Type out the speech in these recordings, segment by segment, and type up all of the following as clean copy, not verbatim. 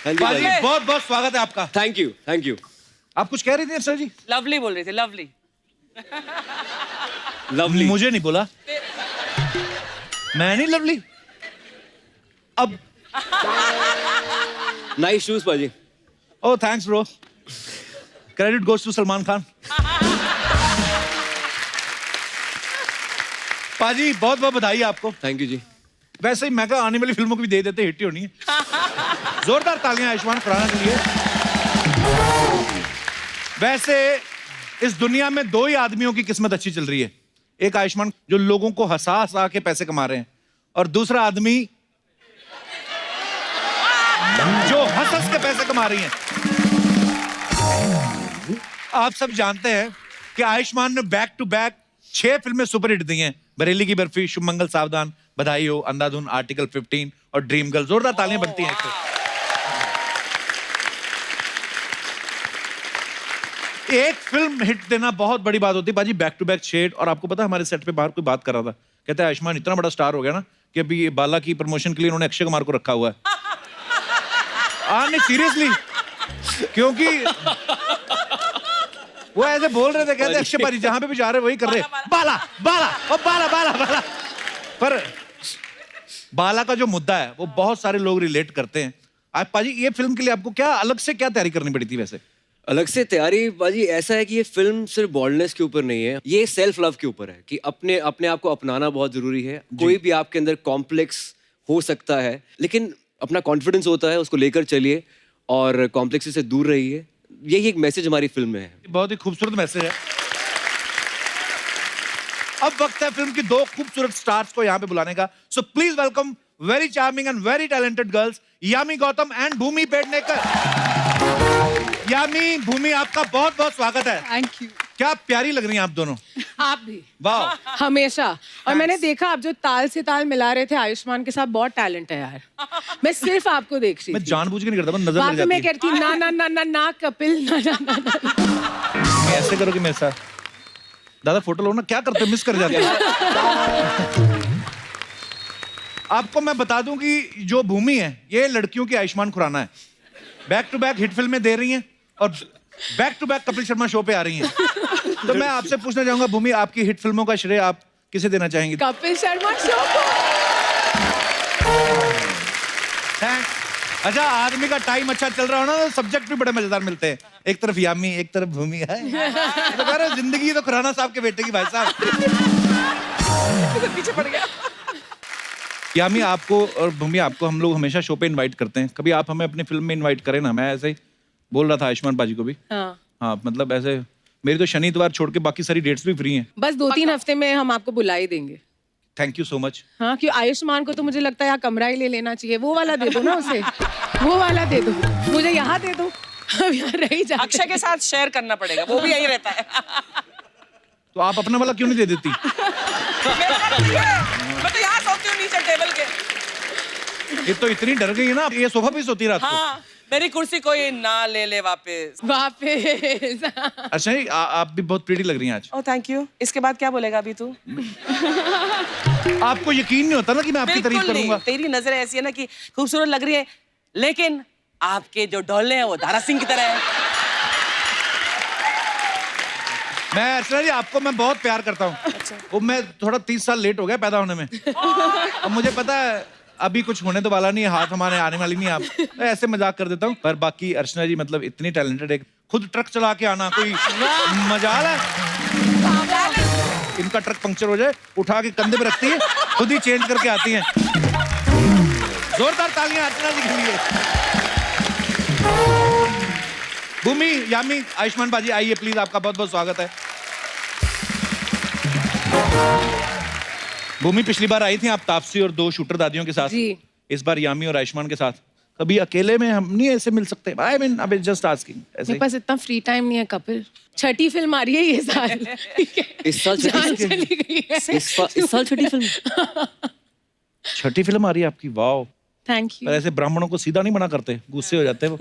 हाँ जी पाजी भाई। बहुत बहुत स्वागत है आपका। Thank you, thank you. आप कुछ कह रही थी सर जी? लवली बोल रहे थे, लवली। लवली। मुझे नहीं बोला, मैं नहीं लवली। अब नाइस शूज पाजी। Oh thanks bro, credit goes to Salman Khan. पाजी बहुत बहुत बधाई आपको। थैंक यू जी। वैसे ही मैं कहा आने वाली फिल्मों को भी दे देते, हिट ही होनी है। जोरदार तालियां आयुष्मान खुराना के लिए। वैसे इस दुनिया में दो ही आदमियों की किस्मत अच्छी चल रही है, एक आयुष्मान जो लोगों को हंसा हंसा के पैसे कमा रहे हैं, और दूसरा आदमी जो हंस हंस के पैसे कमा रही हैं। आप सब जानते हैं कि आयुष्मान ने बैक टू बैक 6 फिल्में सुपरहिट दी हैं। बरेली की बर्फी, शुभ मंगल सावधान, बधाई हो, अंधाधुन, आर्टिकल 15 और ड्रीम गर्ल। जोरदार तालियां बनती हैं इसको। एक फिल्म हिट देना बहुत बड़ी बात होती है बाजी, बैक टू बैक शेड। और आपको पता है हमारे सेट पे बाहर कोई बात कर रहा था, कहता है आयुष्मान इतना बड़ा स्टार हो गया ना कि अभी ये बाला की प्रमोशन के लिए उन्होंने अक्षय कुमार को रखा हुआ है। नहीं सीरियसली, क्योंकि वो ऐसे बोल रहे थे, कहते अक्षय पाजी जहां पे भी जा रहे वही कर रहे, बाला बाला और बाला बाला बाला। पर बाला का जो मुद्दा है वो बहुत सारे लोग रिलेट करते हैं। आज पाजी ये फिल्म के लिए आपको क्या अलग से क्या तैयारी करनी पड़ी थी? वैसे अलग से तैयारी बाजी ऐसा है कि ये फिल्म सिर्फ बॉल्डनेस के ऊपर नहीं है, ये सेल्फ लव के ऊपर है कि अपने आप को अपनाना बहुत जरूरी है। कोई भी आपके अंदर कॉम्प्लेक्स हो सकता है, लेकिन अपना कॉन्फिडेंस होता है, उसको लेकर चलिए और कॉम्प्लेक्स से दूर रहिए। यही एक मैसेज हमारी फिल्म में है। बहुत ही खूबसूरत मैसेज है। अब वक्त है फिल्म की 2 खूबसूरत स्टार्स को यहाँ पे बुलाने का। So please welcome very charming and very talented girls Yami Gautam and Bhumi Pednekar. Yami, Bhumi, आपका बहुत बहुत स्वागत है। Thank you. क्या प्यारी लग रही हैं आप दोनों। आप भी वाह, हमेशा। और मैंने देखा आप जो ताल से ताल मिला रहे थे आयुष्मान के साथ, बहुत टैलेंट है यार। मैं सिर्फ आपको देख रही मैं थी। जानबूझ के नहीं करता, मैं नजर वहाँ लग पे मैं जाती है। कहती ना ना ना ना ना कपिल ना ना ना ना। ऐसे करोगे मेरे साथ? दादा फोटो लो ना, क्या करते हो, मिस कर जाते हो। आपको मैं बता दूं कि जो भूमि है ये लड़कियों की आयुष्मान खुराना है। बैक टू बैक हिट फिल्में दे रही हैं और back to back Kapil Sharma show पे आ रही हैं। तो मैं आपसे पूछना चाहूंगा भूमि, आपकी हिट फिल्मों का श्रेय आप किसे देना चाहेंगी? कपिल शर्मा शो को। थैंक्स। अच्छा, आदमी का टाइम अच्छा चल रहा हो ना तो सब्जेक्ट भी बड़े मजेदार मिलते हैं। एक तरफ यामी, एक तरफ भूमि है। तो कह रहे जिंदगी तो खुराना साहब के बेटे की, भाई साहब। पीछे पड़ गया। यामी, आपको और भूमि आपको हम लोग हमेशा शो पे इनवाइट करते हैं, कभी आप हमें अपनी फिल्म में इनवाइट करें ना। मैं ऐसे ही बोल रहा था आयुष्मान बाजी को भी। हाँ मतलब ऐसे मेरी तो शनि इतवार छोड़ के बाकी सारी डेट्स भी फ्री हैं। बस 2-3 हफ्ते में हम आपको बुला ही देंगे। Thank you so much. हाँ, क्यों आयुष्मान को तो मुझे लगता है यहाँ कमरा ही ले लेना चाहिए। वो वाला दे दो ना उसे, वो वाला दे दो, मुझे यहाँ दे दो। हम यहाँ रह जाते। अक्षय के साथ शेयर करना पड़ेगा, वो भी यही रहता है। तो आप अपना वाला क्यों नहीं दे देती? मैं तो यहाँ सोती हूँ नीचे टेबल के। ये तो इतनी डर गई है ना, ये सोफा पीस होती है रात को। हाँ, मेरी कुर्सी कोई ना ले ले वापस। वापस। अच्छा ही आप भी बहुत प्रीटी लग रही हैं आज। Oh thank you. इसके बाद क्या बोलेगा अभी तू? आपको यकीन नहीं होता ना कि मैं आपकी तारीफ बिल्कुल करूंगा। नहीं, तेरी नजर ऐसी है ना कि खूबसूरत लग रही है, लेकिन आपके जो डोले हैं वो दारा सिंह की तरह है। मैं अर्चना जी आपको मैं बहुत प्यार करता हूँ। अच्छा। वो मैं थोड़ा 30 साल लेट हो गया पैदा होने में। अब मुझे पता है अभी कुछ होने तो वाला नहीं है, हाथ हमारे आने वाली नहीं है। आप मैं ऐसे मजाक कर देता हूँ, पर बाकी अर्चना जी मतलब इतनी टैलेंटेड है। खुद ट्रक चला के आना कोई मजाल है? इनका ट्रक पंक्चर हो जाए, उठा के कंधे पे रखती है, खुद ही चेंज करके आती हैं। जोरदार तालियां अर्चना जी के लिए। भूमि, यामी, आयुष्मान बाजी आइए प्लीज, आपका बहुत बहुत स्वागत है। भूमि पिछली बार आई थी आप तापसी और 2 शूटर दादियों के साथ। जी। इस बार यामी और आयुष्मान के साथ। कभी अकेले में हम नहीं ऐसे मिल सकते? आई मीन अबे जस्ट आस्किंग ऐसे। मेरे पास इतना फ्री टाइम नहीं है कपिल। 6ठी फिल्म आ रही है ये साल। इस साल जान छठी चली गई है। इस साल छठी फिल्म। 6ठी फिल्म आ रही है आपकी, वाओ। थैंक पर यू। ऐसे ब्राह्मणों को सीधा नहीं मना करते, गुस्से हो जाते हैं वो।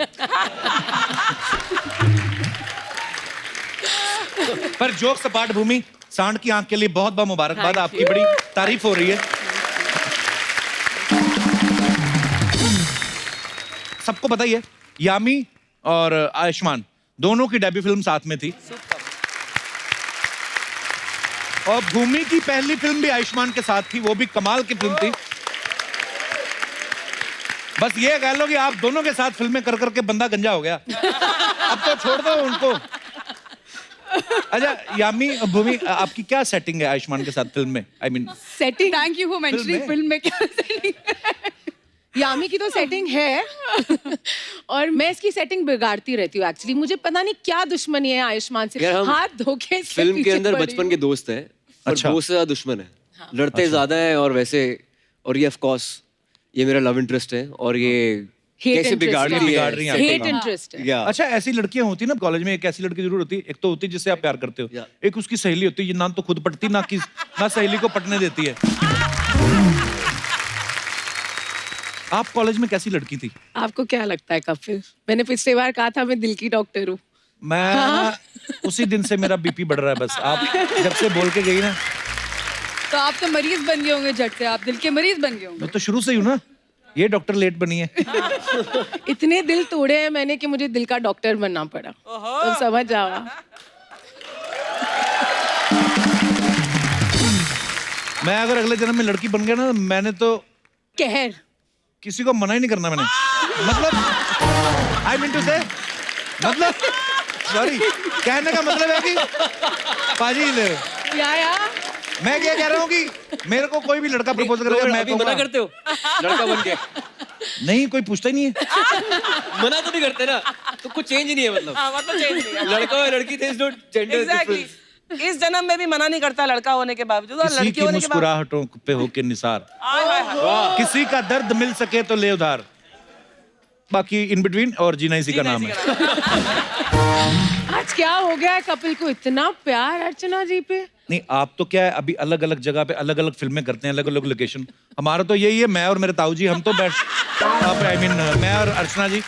पर जोक सपाट भूमि, सांड की आंख के लिए बहुत बहुत मुबारकबाद। Thank आपकी बड़ी तारीफ हो रही है। सबको पता ही है यामी और आयुष्मान दोनों की डेब्यू फिल्म साथ में थी। और भूमि की पहली फिल्म भी आयुष्मान के साथ थी, वो भी कमाल की फिल्म थी। बस ये कह लो कि आप दोनों के साथ फिल्में कर करके बंदा गंजा हो गया। अब तो छोड़ दो उनको। अच्छा यामी, भूमि, आपकी क्या सेटिंग है आयुष्मान के साथ फिल्म में? I mean setting, thank you for mentioning film में क्या सेटिंग है। यामी की तो सेटिंग है और मैं इसकी सेटिंग बिगाड़ती रहती हूँ एक्चुअली। मुझे पता नहीं क्या दुश्मनी है आयुष्मान से, यार, हम हाथ धोके इसके फिल्म के पीछे अंदर पड़ी बचपन हूँ। के दोस्त हैं, और अच्छा। दोस्त से ज्यादा दुश्मन है। लड़ते ज्यादा है और वैसे, और ये ऑफ कोर्स ये मेरा लव इंटरेस्ट है, और ये कैसे बिगाड़ रही है। हेट इंटरेस्ट है। या अच्छा, ऐसी लड़कियां होती है ना कॉलेज में, एक ऐसी लड़की जरूर होती है, एक तो होती है जिससे आप प्यार करते हो, एक उसकी सहेली होती है ना तो खुद पटती ना सहेली को पटने देती है। आप कॉलेज में कैसी लड़की थी? आपको क्या लगता है कपिल? मैंने पिछले बार कहा था मैं दिल की डॉक्टर हूँ। मैं उसी दिन से मेरा बीपी बढ़ रहा है बस। आप जब से बोल के गई ना, तो आप तो मरीज बन गए होंगे झट से, आप दिल के मरीज बन गए होंगे। मैं तो शुरू से ही हूँ ना, ये डॉक्टर लेट बनी है। इतने दिल तोड़े हैं मैंने कि मुझे दिल का डॉक्टर बनना पड़ा। तो समझ जाओ। मैं अगर अगले जन्म में लड़की बन गया ना, मैंने तो कहर किसी को मना ही नहीं करना। मैंने मतलब आई मीन टू से, मतलब सॉरी, कहने का मतलब है कि पाजी ले, या मैं क्या कह रहा हूँ कि मेरे को कोई भी लड़का प्रपोज करेगा, मैं अभी मना कहूँगा करते हो लड़का बन के? नहीं, कोई पूछता ही नहीं है। मना तो नहीं करते ना, तो कुछ चेंज ही नहीं है मतलब। मतलब चेंज नहीं है। लड़का और लड़की थे, is not gender exactly. Difference. इस जन्म में भी मना नहीं करता लड़का होने के बावजूद, और किसी लड़की की होने के बावजूद। मुस्कुराहटों पे होके निसार, हाय हाय हाय। किसी का दर्द मिल सके तो ले उधार, बाकी इन बिटवीन और जीना इसी का नाम है। आज क्या हो गया है कपिल को इतना प्यार अर्चना जी पे? नहीं, आप तो क्या है, अभी अलग अलग जगह पे अलग अलग फिल्में करते हैं, अलग अलग लोकेशन। हमारा तो यही है, मैं और मेरे ताऊ जी, हम तो बैठ आई मीन मैं और अर्चना जी।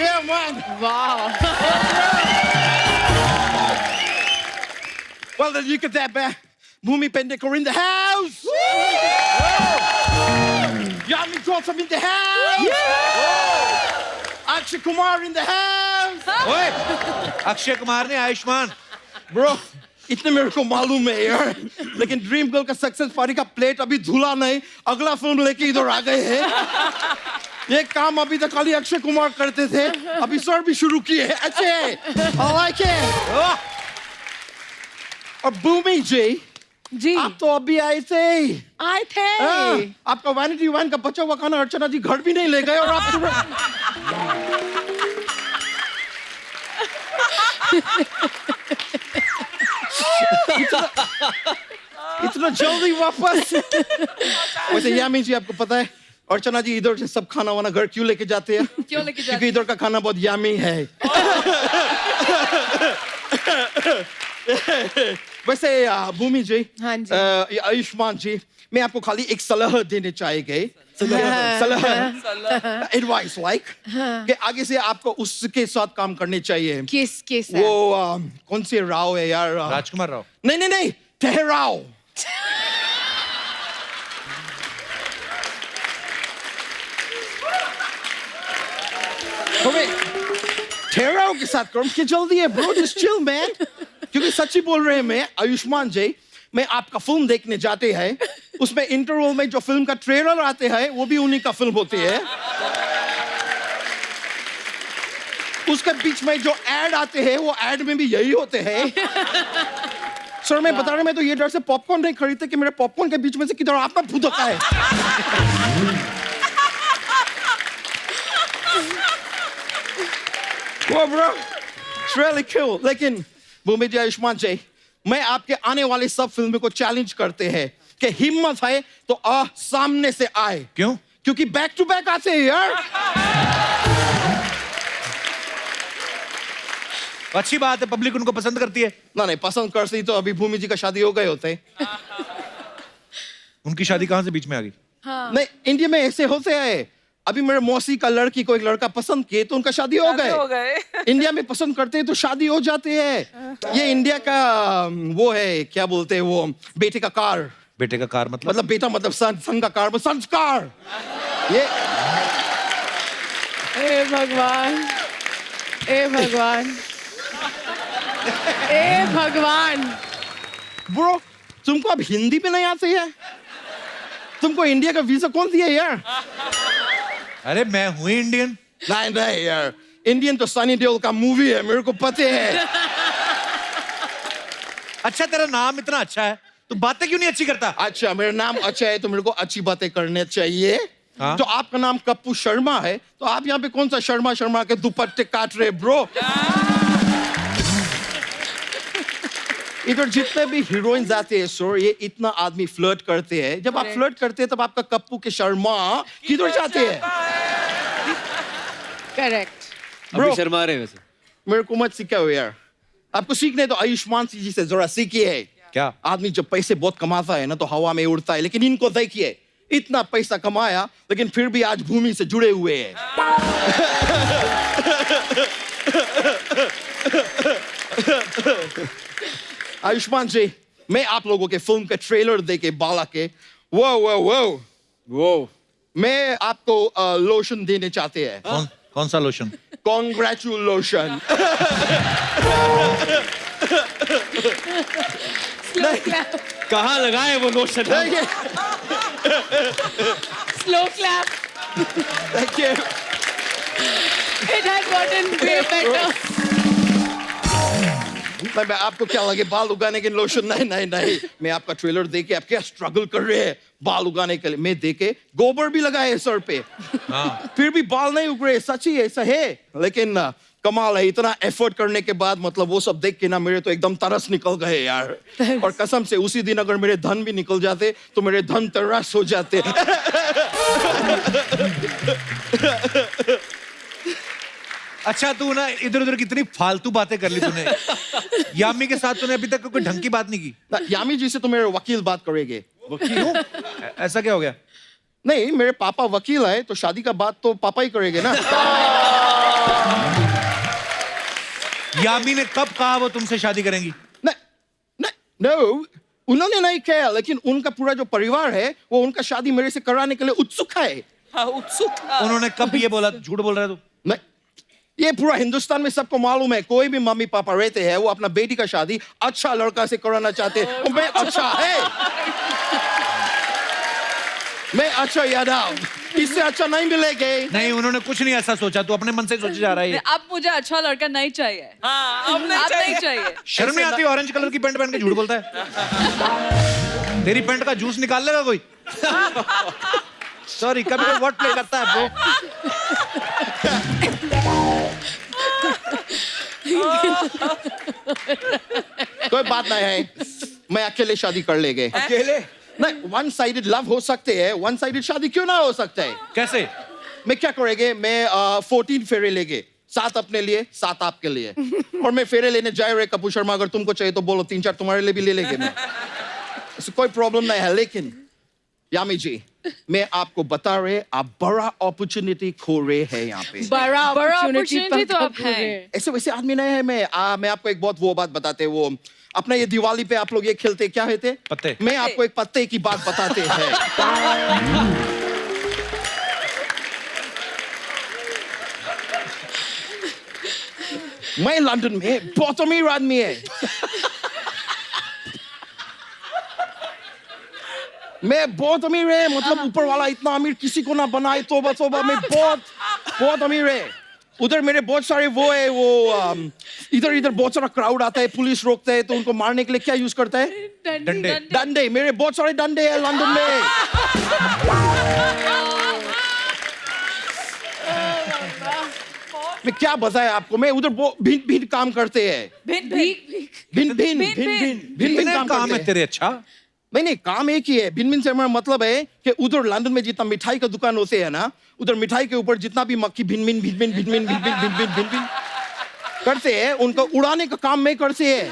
Yeah, man. वाह। Well, then you get that back. Bhumi Pendekar in the house. Yami Gautam in the house. Akshay Kumar in the house. ओए, अक्षय कुमार ने आयुष्मान। Bro, इतने मेरे को मालूम है यार, लेकिन ड्रीम गर्ल का सक्सेस पार्टी का प्लेट अभी धुला नहीं, अगला फिल्म लेके इधर आ गए हैं। ये काम अभी तक खाली अक्षय कुमार करते थे, अभी सर भी शुरू किए हैं। अच्छे, I like it. और भूमि जी आप तो अभी आए थे। आए थे। आपका वैनिटी वैन का बचा हुआ खाना अर्चना जी घर भी नहीं ले गए, और आप इतना जल्दी वापस। वैसे यामी जी, आपको पता है अर्चना जी इधर से सब खाना वाना घर क्यों लेके जाते हैं? क्यों लेके जाते क्योंकि इधर का खाना बहुत यामी है। वैसे भूमि जी, हाँ जी। आयुष्मान जी, मैं आपको खाली एक सलाह देने चाहिए। सलाह, एडवाइस लाइक, कि आगे से आपको उसके साथ काम करने चाहिए। किसके साथ? वो कौन से राव है यार? राजकुमार राव। नहीं नहीं नहीं, ठहराओ। ठहराओ के साथ करो, क्या जल्दी है ब्रो? Just chill man. क्योंकि सच्ची बोल रहे हैं मैं, आयुष्मान जी, मैं आपका फिल्म देखने जाते हैं, उसमें इंटरवल में जो फिल्म का ट्रेलर आते हैं वो भी उन्हीं का फिल्म होती है। उसके बीच में जो एड आते हैं वो एड में भी यही होते हैं। सर मैं बता रहा, मैं तो ये डर से पॉपकॉर्न नहीं खरीदते कि मेरे पॉपकॉर्न के बीच में से किधर आपका फुदका है। वो ब्रो, इट्स रियली कूल। लेकिन भूमि जी, आयुष्मान जी, मैं आपके आने वाले सब फिल्मों को चैलेंज करते हैं कि हिम्मत है तो सामने से आए। क्यों? क्योंकि बैक टू बैक आते हैं यार। अच्छी बात है, पब्लिक उनको पसंद करती है। ना नहीं, पसंद करती तो अभी भूमि जी का शादी हो गए होते। उनकी शादी कहाँ से बीच में आ गई? नहीं, इंडिया में ऐसे होते हैं। अभी मेरे मौसी का लड़की को एक लड़का पसंद किए तो उनका शादी हो गए। इंडिया में पसंद करते हैं तो शादी हो जाती है। ये इंडिया का वो है, क्या बोलते हैं वो, बेटे का कार। बेटे का कार मतलब? मतलब बेटा मतलब सन, सन का कार, संस्कार। ये ए भगवान, ए भगवान, ए भगवान। ब्रो, तुमको अब हिंदी भी नहीं आती है? तुमको इंडिया का वीजा कौन दिया यार? अरे मैं हूं इंडियन। नहीं नहीं यार, इंडियन तो सनी देओल का मूवी है, मेरे को पता है। अच्छा तेरा नाम इतना अच्छा है, तू बातें क्यों नहीं अच्छी करता? अच्छा, मेरा नाम अच्छा है तो मेरे को अच्छी बातें करने चाहिए। हाँ? तो आपका नाम कप्पू शर्मा है, तो आप यहाँ पे कौन सा शर्मा शर्मा के दुपट्टे काट रहे ब्रो? इधर जितने भी हीरोइंस आते हैं सर, ये इतना आदमी फ्लर्ट करते हैं। जब आप फ्लर्ट करते हैं तब आपका कप्पू के शर्मा किधर जाते हैं? करेक्ट। अभी शर्मा रहे वैसे। मेरे को मत सिखाओ यार। आपको सीखने तो आयुष्मान जी से जरा सीखिए। क्या? आदमी जब पैसे बहुत कमाता है ना तो हवा में उड़ता है, लेकिन इनको देखिए, इतना पैसा कमाया लेकिन फिर भी आज भूमि से जुड़े हुए हैं। आयुष्मान जी, मैं आप लोगों के फिल्म के ट्रेलर देके बाला के वो मैं आपको लोशन देने चाहते हैं। कौन सा लोशन? कॉन्ग्रेचुलेशन। कहाँ लगाए वो lotion? Slow clap. Thank you. It has gotten way better. मैं आपको क्या लगे बाल उगाने के लोशन? नहीं नहीं नहीं, मैं आपका ट्रेलर देखे आप क्या स्ट्रगल कर रहे हैं बाल उगाने के लिए, मैं देखे गोबर भी लगाए सर पे, फिर भी बाल नहीं उग रहे। सच ही ऐसा है, लेकिन कमाल है, इतना एफर्ट करने के बाद मतलब वो सब देख के ना मेरे तो एकदम तरस निकल गए यार। और कसम से उसी दिन अगर मेरे धन भी निकल जाते तो मेरे धन तरस हो जाते। अच्छा तू ना इधर उधर कितनी फालतू बातें कर ली तूने। यामी के साथ तूने अभी तक कोई ढंग की बात नहीं की। यामी जी से तो मेरे वकील बात करेंगे। क्यों? ऐसा क्या हो गया? नहीं, मेरे पापा वकील है तो शादी का बात तो पापा ही करेंगे ना। यामी ने कब कहा वो तुमसे शादी करेंगी? नो, उन्होंने नहीं कहा, लेकिन उनका पूरा जो परिवार है वो उनका शादी मेरे से कराने के लिए उत्सुक है। उत्सुक। उन्होंने कब ये बोला? झूठ बोल रहा है तू। नहीं, ये पूरा हिंदुस्तान में सबको मालूम है, कोई भी मम्मी पापा रहते हैं वो अपना बेटी का शादी अच्छा लड़का से कराना चाहते हैं। मैं अच्छा है, मैं अच्छा यादव, इससे अच्छा नहीं मिलेगा। नहीं, उन्होंने कुछ नहीं ऐसा सोचा, तू अपने मन से सोचे जा रहा है। अब मुझे अच्छा लड़का नहीं चाहिए। हाँ, अब अब नहीं चाहिए। शर्म नहीं आती? ऑरेंज कलर की पैंट पहन के झूठ बोलता है। तेरी पैंट का जूस निकाल लेगा कोई? सॉरी, कभी कोई वर्ड प्ले करता है कोई बात नहीं है, मैं अकेले शादी कर लेंगे। अकेले? नहीं, वन साइडेड लव हो सकते हैं, वन साइडेड शादी क्यों ना हो सकता है? कैसे? मैं क्या करेंगे, मैं 14 फेरे लेंगे, 7 अपने लिए 7 आपके लिए। और मैं फेरे लेने जाए रहे कपूर शर्मा, अगर तुमको चाहिए तो बोलो, 3-4 तुम्हारे लिए भी ले लेंगे। मैं कोई प्रॉब्लम नहीं है। लेकिन यामी जी, मैं आपको बता रहे, आप बड़ा अपॉर्चुनिटी खो रहे हैं यहाँ पे। बड़ा opportunity तो आप हैं। ऐसे वैसे आदमी नहीं है मैं आपको एक बहुत वो बात बताते, वो अपना ये दिवाली पे आप लोग ये खेलते क्या होते? पत्ते। मैं आपको एक पत्ते की बात बताते हैं। मैं लंदन में बहुत अमीर आदमी है। मैं बहुत अमीर है, मतलब ऊपर वाला इतना अमीर किसी को ना बनाए, तोबा तोबा, मैं बहुत अमीर है। उधर मेरे बहुत सारे वो है, वो इधर इधर बहुत सारा क्राउड आता है, पुलिस रोकते है तो उनको मारने के लिए क्या यूज करता है? डंडे। डंडे। मेरे बहुत सारे डंडे हैं लंदन में। मैं क्या बताएं आपको, मैं उधर भिन्न भिन्न काम करते हैं। भिन्न काम है तेरे। अच्छा, नहीं काम एक ही है। भिन्न से हमारा मतलब है कि उधर लंदन में जितना मिठाई का दुकान होते हैं ना, उधर मिठाई के ऊपर जितना भी मक्खी भिन्न करते हैं, उनका उड़ाने का काम मैं करते हैं।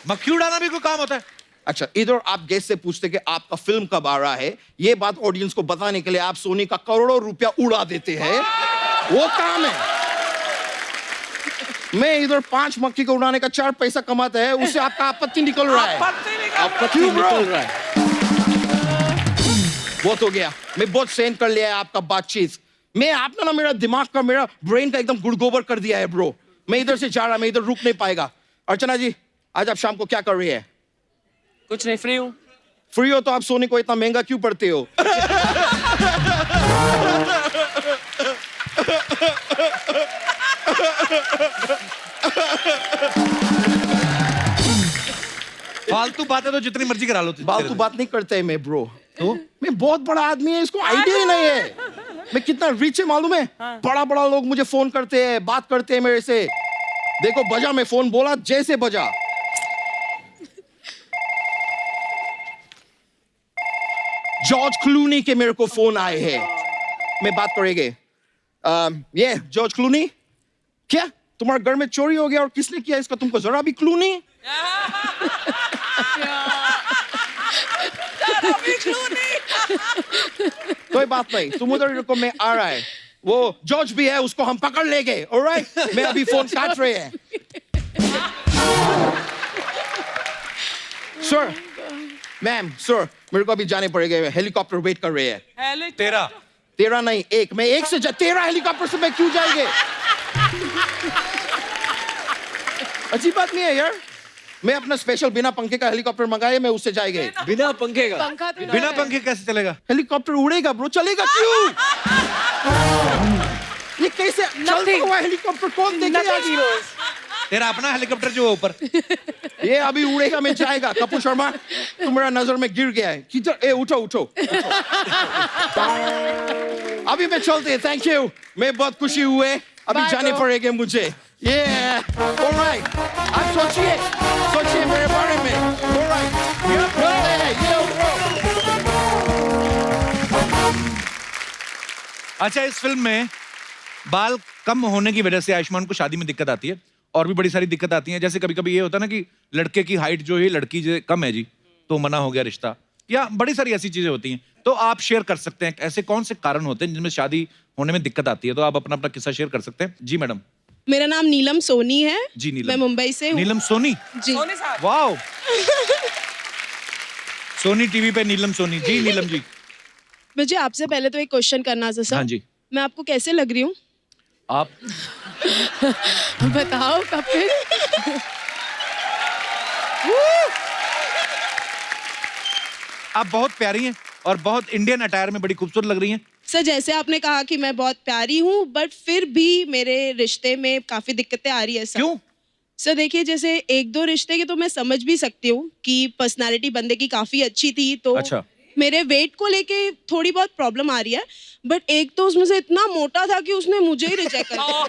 मक्खी उड़ाना भी कोई काम होता है? अच्छा, इधर आप गेस्ट से पूछते कि आपका फिल्म कब आ रहा है, ये बात ऑडियंस को बताने के लिए आप सोनी का करोड़ों रुपया उड़ा देते हैं, वो काम है। मैं इधर 5 मक्खी को उड़ाने का 4 पैसा कमाता है, उससे आपका आपत्ति निकल रहा है। आपत्ति निकल रहा है। बहुत हो गया, मैं बहुत सहन कर लिया है आपका बातचीत। मैं आपने ना मेरा दिमाग का, मेरा ब्रेन का एकदम गुड़गोबर कर दिया है ब्रो। मैं इधर से जा रहा, मैं इधर रुक नहीं पाएगा। अर्चना जी, आज आप शाम को क्या कर रही है? कुछ नहीं, फ्री हूँ। फ्री हो तो आप सोने को इतना महंगा क्यों पड़ते हो? फालतू बातें तो जितनी मर्जी करा लो। फालतू बात नहीं करते है मैं ब्रो। तो मैं बहुत बड़ा आदमी है, इसको आइडिया ही नहीं है मैं कितना रिच है मालूम है। बड़ा बड़ा लोग मुझे फोन करते हैं, बात करते हैं मेरे से। देखो बजा, मैं फोन बोला जैसे बजा। जॉर्ज क्लूनी के मेरे को फोन आए हैं, मैं बात करेंगे। ये जॉर्ज क्लूनी, क्या तुम्हारे घर में चोरी हो गया और किसने किया इसका तुमको जरा भी क्लू नहीं? कोई बात नहीं, तुम उधर रुको, मैं आ रहा है। वो जॉर्ज भी है, उसको हम पकड़ लेंगे। ऑलराइट, मैं अभी फोन काट रहे हैं। सर, मैम, सर, मेरे को अभी जाने पड़ेगा, हेलीकॉप्टर वेट कर रहे हैं। तेरा नहीं, एक, मैं एक से 13 हेलीकॉप्टर से मैं क्यों जाएंगे? अच्छी बात नहीं है यार। मैं अपना स्पेशल बिना पंखे का हेलीकॉप्टर मंगाया, मैं उससे जाएंगे। बिना पंखे का? पंखा तो बिना पंखे कैसे चलेगा? हेलीकॉप्टर उड़ेगा ब्रो, चलेगा क्यों? ये कैसे चलता हुआ हेलीकॉप्टर कौन देखेगा? तेरा अपना हेलीकॉप्टर जो है ऊपर। ये अभी उड़ेगा, मैं जाएगा। कपूर शर्मा, तुम्हारा नजर में गिर गया है। किधर? ए उठो उठो, उठो। अभी मैं चलते, थैंक यू। मैं बहुत खुशी हुए, अभी जाने पड़ेंगे मुझे। ये ऑलराइट, आप सोचिए मेरे बारे में। ऑलराइट, अच्छा, इस फिल्म में बाल कम होने की वजह से आयुष्मान को शादी में दिक्कत आती है और भी बड़ी सारी दिक्कत आती है। जैसे कभी कभी ये होता है ना कि लड़के की हाइट जो है लड़की जो कम है जी, तो मना हो गया रिश्ता, या बड़ी सारी ऐसी चीजें होती हैं। तो आप शेयर कर सकते हैं ऐसे कौन से कारण होते हैं जिनमें शादी होने में दिक्कत आती है, तो आप अपना अपना किस्सा शेयर कर सकते हैं। जी मैडम। मेरा नाम नीलम सोनी है। जी नीलम। मैं मुंबई से हूँ। नीलम सोनी? जी। सोनी साहब। वाओ। सोनी टीवी पे नीलम सोनी। जी नीलम जी। मुझे आपसे पहले तो एक क्वेश्चन करना था सर। हाँ जी। मैं आपको कैसे लग रही हूँ? आप बताओ कपिल। आप बहुत प्यारी हैं और बहुत इंडियन अटायर में बड़ी खूबसूरत लग रही हैं। सर, जैसे आपने कहा कि मैं बहुत प्यारी हूँ, बट फिर भी मेरे रिश्ते में काफी दिक्कतें आ रही है सर। क्यों? सर देखिए, जैसे एक दो रिश्ते के तो मैं समझ भी सकती हूँ कि पर्सनालिटी बंदे की काफी अच्छी थी, तो अच्छा। मेरे वेट को लेके थोड़ी बहुत प्रॉब्लम आ रही है। बट एक तो उसमें से इतना मोटा था कि उसने मुझे ही रिजेक्ट कर दिया।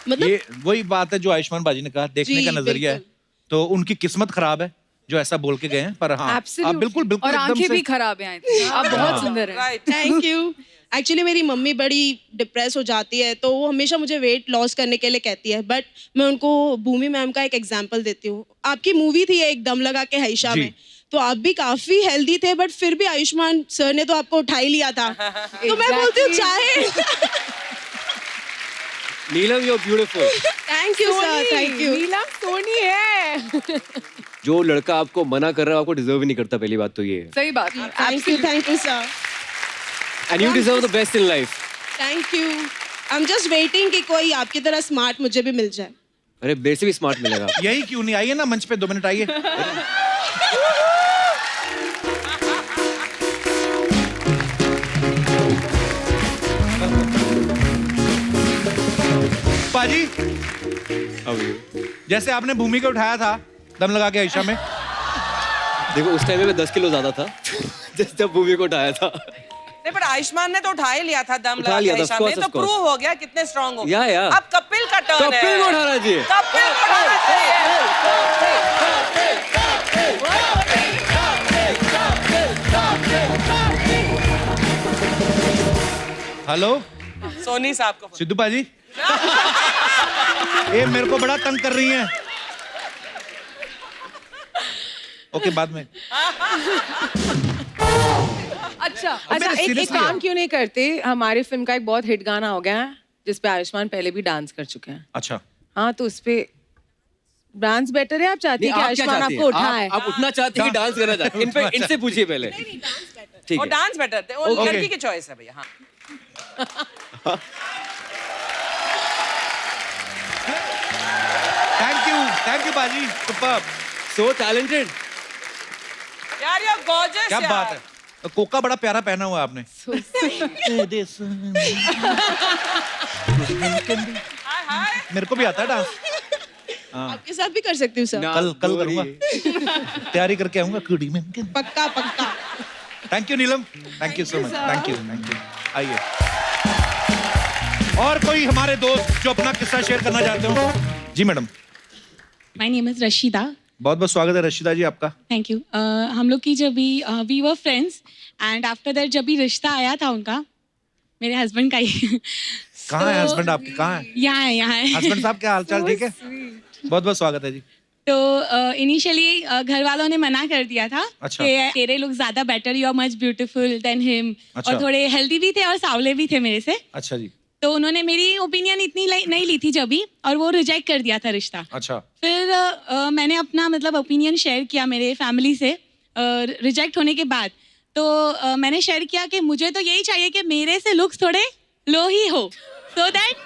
मतलब ये वही बात है जो आयुष्मान बाजी ने कहा, देखने जी, का नजरिया है। बिल्कुल। तो उनकी किस्मत खराब है जो ऐसा बोल के गए हैं, पर हाँ Absolutely. आप बिल्कुल बिल्कुल और एकदम आंखें से भी खराब हैं। आप बहुत सुंदर हैं। राइट। Thank you. एक्चुअली मेरी मम्मी बड़ी डिप्रेस हो जाती है, तो वो हमेशा मुझे वेट लॉस करने के लिए कहती है। बट मैं उनको भूमि मैम का एक एग्जांपल देती हूँ। आपकी मूवी थी एक दम लगा के हईशा जी। में, तो आप भी काफी हेल्दी थे, बट फिर भी आयुष्मान सर ने तो आपको उठा ही लिया था। तो मैं बोलती हूँ चाहे Neelam, you are beautiful. Thank you sir, thank you. Neelam Soni है। जो लड़का आपको मना कर रहा है आपको डिजर्व ही नहीं करता, पहली बात तो ये है। सही बात। Thank you sir. And you deserve the best in life. Thank you. I am just waiting कि कोई आपकी तरह स्मार्ट मुझे भी मिल जाए। अरे मेरे से भी स्मार्ट मिलेगा। यही क्यों नहीं, आइए ना मंच पे 2 मिनट आइए। पाजी, जैसे आपने भूमि को उठाया था दम लगा के आयशा में, देखो उस टाइम में मैं 10 किलो ज्यादा था जब मूवी को उठाया था। नहीं, पर आयुष्मान ने तो उठा ही लिया था दम उठा लगा लिया के था, आयशा of में, course, तो of course. प्रूव हो गया कितने स्ट्रांग हो। या। अब कपिल का टर्न है। कपिल को उठाना चाहिए। कपिल को उठाना चाहिए। हेलो सोनी साहब को। सिद्धू पाजी, ये मेरे को बड़ा तंग कर रही हैं। ओके, बाद में। अच्छा, मैंने एक seriously काम यार। क्यों नहीं करते? हमारे फिल्म का एक बहुत हिट गाना हो गया है जिसपे आयुष्मान पहले भी डांस कर चुके हैं। अच्छा, हाँ, तो उस पे डांस बेटर है, आप चाहती नहीं, है कि आप क्या आयुष्मान चाहती आपको हैं? उठाए? आप उठना चाहते हैं कि डांस करना चाहते हैं? इनसे पूछिए पहले। ठीक और है। डांस बेटर थे, वो Okay. लड़की की चॉइस है भैया। हाँ थैंक यू बाजी, सुपर्ब। So talented. यार, यू गॉर्जियस। क्या बात है। तो कोका बड़ा प्यारा पहना हुआ है आपने। हाय हाय। मेरे को भी आता है डांस। आपके साथ भी कर सकती हूँ सर। ना कल गोरी। करूंगा। तैयारी करके आऊंगा कुड़ी में। पक्का पक्का। Thank you Neelam, thank you so much, thank you. आइए। और कोई हमारे दोस्त जो अपना किस्सा शेयर करना चाहते हो? जी madam. My name is Rashida. बहुत बहुत स्वागत है रशीदा जी आपका। Thank you. हम लोग की जब भी we were friends and after that जब भी रिश्ता आया था उनका, मेरे हस्बैंड का ही। कहाँ है हस्बैंड आपके, कहाँ है? यहाँ है। हस्बैंड साहब क्या हालचाल, ठीक है? बहुत बहुत स्वागत है जी। तो इनिशियली घर वालों ने मना कर दिया था अच्छा। कि तेरे लोग ज्यादा better, you are much beautiful than him, अच्छा। और थोड़े हेल्दी भी थे और सावले भी थे मेरे से। अच्छा जी। तो उन्होंने मेरी ओपिनियन इतनी नहीं ली थी जब भी, और वो रिजेक्ट कर दिया था रिश्ता। अच्छा। फिर मैंने अपना मतलब ओपिनियन शेयर किया मेरे फैमिली से रिजेक्ट होने के बाद। तो मैंने शेयर किया कि मुझे तो यही चाहिए कि मेरे से लुक्स थोड़े लो ही हो, सो दैट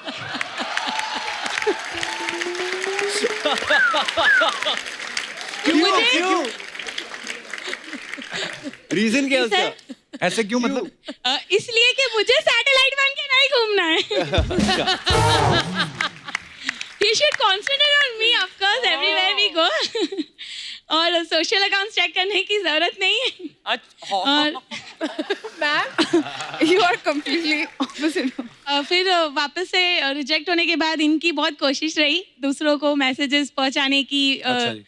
मुझे रीजन क्या है उसका? ऐसे क्यों मतलब? इसलिए कि मुझे सैटेलाइट बन के नहीं घूमना है। He should concentrate on me, of course, everywhere we go. और सोशल अकाउंट चेक करने की जरूरत नहीं है। अच्छा। और ma'am, you are completely opposite. फिर वापस से रिजेक्ट होने के बाद इनकी बहुत कोशिश रही दूसरों को मैसेजेस पहुंचाने की। अच्छा जी।